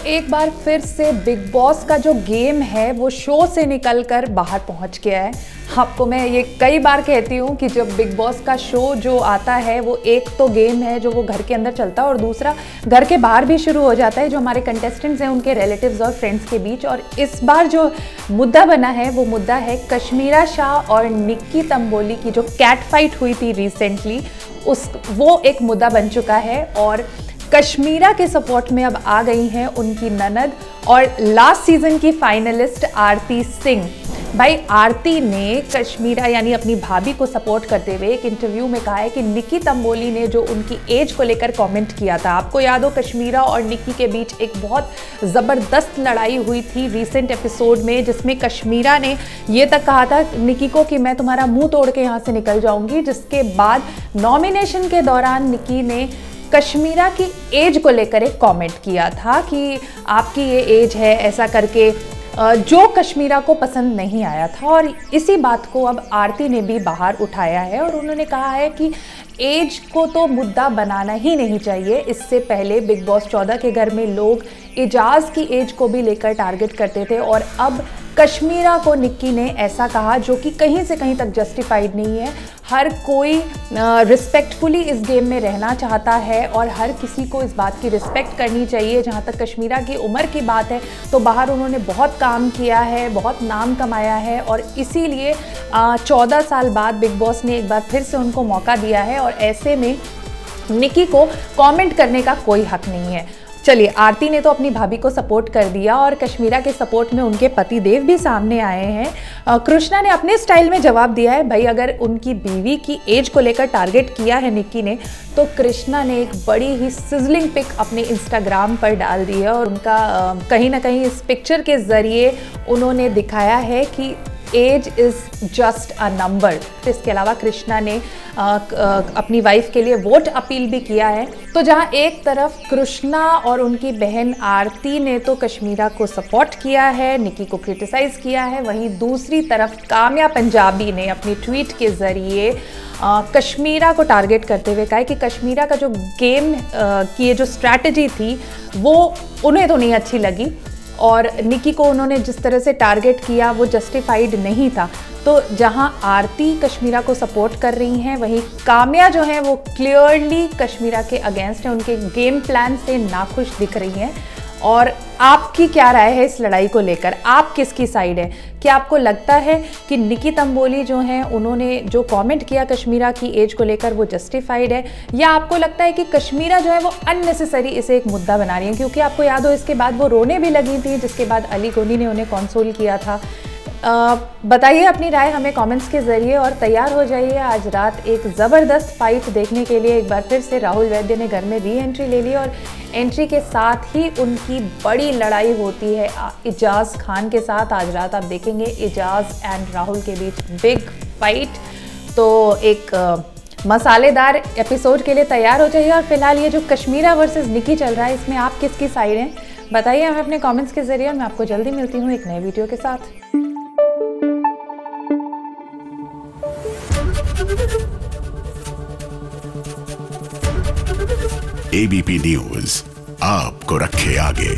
एक बार फिर से बिग बॉस का जो गेम है वो शो से निकलकर बाहर पहुंच गया है। आपको मैं ये कई बार कहती हूँ कि जब बिग बॉस का शो जो आता है वो एक तो गेम है जो वो घर के अंदर चलता है और दूसरा घर के बाहर भी शुरू हो जाता है, जो हमारे कंटेस्टेंट्स हैं उनके रिलेटिव्स और फ्रेंड्स के बीच। और इस बार जो मुद्दा बना है वो मुद्दा है कश्मीरा शाह और निक्की तंबोली की जो कैट फाइट हुई थी रिसेंटली, वो एक मुद्दा बन चुका है। और कश्मीरा के सपोर्ट में अब आ गई हैं उनकी ननद और लास्ट सीजन की फाइनलिस्ट आरती सिंह। भाई आरती ने कश्मीरा यानी अपनी भाभी को सपोर्ट करते हुए एक इंटरव्यू में कहा है कि निक्की तंबोली ने जो उनकी एज को लेकर कमेंट किया था, आपको याद हो कश्मीरा और निक्की के बीच एक बहुत ज़बरदस्त लड़ाई हुई थी रीसेंट एपिसोड में, जिसमें कश्मीरा ने ये तक कहा था निक्की को कि मैं तुम्हारा मुंह तोड़ के यहाँ से निकल जाऊंगी। जिसके बाद नॉमिनेशन के दौरान निक्की ने कश्मीरा की एज को लेकर एक कमेंट किया था कि आपकी ये एज है, ऐसा करके, जो कश्मीरा को पसंद नहीं आया था। और इसी बात को अब आरती ने भी बाहर उठाया है और उन्होंने कहा है कि एज को तो मुद्दा बनाना ही नहीं चाहिए। इससे पहले बिग बॉस 14 के घर में लोग इजाज़ की एज को भी लेकर टारगेट करते थे और अब कश्मीरा को निक्की ने ऐसा कहा जो कि कहीं से कहीं तक जस्टिफाइड नहीं है। हर कोई रिस्पेक्टफुली इस गेम में रहना चाहता है और हर किसी को इस बात की रिस्पेक्ट करनी चाहिए। जहाँ तक कश्मीरा की उम्र की बात है तो बाहर उन्होंने बहुत काम किया है, बहुत नाम कमाया है और इसीलिए 14 साल बाद बिग बॉस ने एक बार फिर से उनको मौका दिया है और ऐसे में निक्की को कमेंट करने का कोई हक नहीं है। चलिए, आरती ने तो अपनी भाभी को सपोर्ट कर दिया और कश्मीरा के सपोर्ट में उनके पति देव भी सामने आए हैं। कृष्णा ने अपने स्टाइल में जवाब दिया है। भाई अगर उनकी बीवी की एज को लेकर टारगेट किया है निक्की ने, तो कृष्णा ने एक बड़ी ही सिजलिंग पिक अपने इंस्टाग्राम पर डाल दी है और उनका कहीं ना कहीं इस पिक्चर के ज़रिए उन्होंने दिखाया है कि age is just a number. इसके अलावा कृष्णा ने अपनी वाइफ के लिए वोट अपील भी किया है। तो जहां एक तरफ कृष्णा और उनकी बहन आरती ने तो कश्मीरा को सपोर्ट किया है, निक्की को क्रिटिसाइज़ किया है, वहीं दूसरी तरफ काम्या पंजाबी ने अपनी ट्वीट के ज़रिए कश्मीरा को टारगेट करते हुए कहा है कि कश्मीरा का जो गेम की ये जो स्ट्रैटेजी थी वो उन्हें तो नहीं अच्छी लगी और निक्की को उन्होंने जिस तरह से टारगेट किया वो जस्टिफाइड नहीं था। तो जहां आरती कश्मीरा को सपोर्ट कर रही हैं, वहीं काम्या जो है वो क्लियरली कश्मीरा के अगेंस्ट है, उनके गेम प्लान से नाखुश दिख रही हैं। और आपकी क्या राय है इस लड़ाई को लेकर? आप किसकी साइड है? क्या आपको लगता है कि निक्की तंबोली जो हैं उन्होंने जो कमेंट किया कश्मीरा की एज को लेकर वो जस्टिफाइड है, या आपको लगता है कि कश्मीरा जो है वो अननेसेसरी इसे एक मुद्दा बना रही है? क्योंकि आपको याद हो इसके बाद वो रोने भी लगी थी, जिसके बाद अली गोनी ने उन्हें कंसोल किया था। बताइए अपनी राय हमें कमेंट्स के ज़रिए और तैयार हो जाइए आज रात एक ज़बरदस्त फाइट देखने के लिए। एक बार फिर से राहुल वैद्य ने घर में री एंट्री ले ली और एंट्री के साथ ही उनकी बड़ी लड़ाई होती है इजाज़ खान के साथ। आज रात आप देखेंगे इजाज़ एंड राहुल के बीच बिग फाइट। तो एक मसालेदार एपिसोड के लिए तैयार हो जाइए। और फिलहाल ये जो कश्मीरा वर्सेस निक्की चल रहा है, इसमें आप किसकी साइड हैं बताइए हमें अपने कमेंट्स के ज़रिए। मैं आपको जल्दी मिलती हूँ एक नए वीडियो के साथ। एबीपी न्यूज आपको रखे आगे।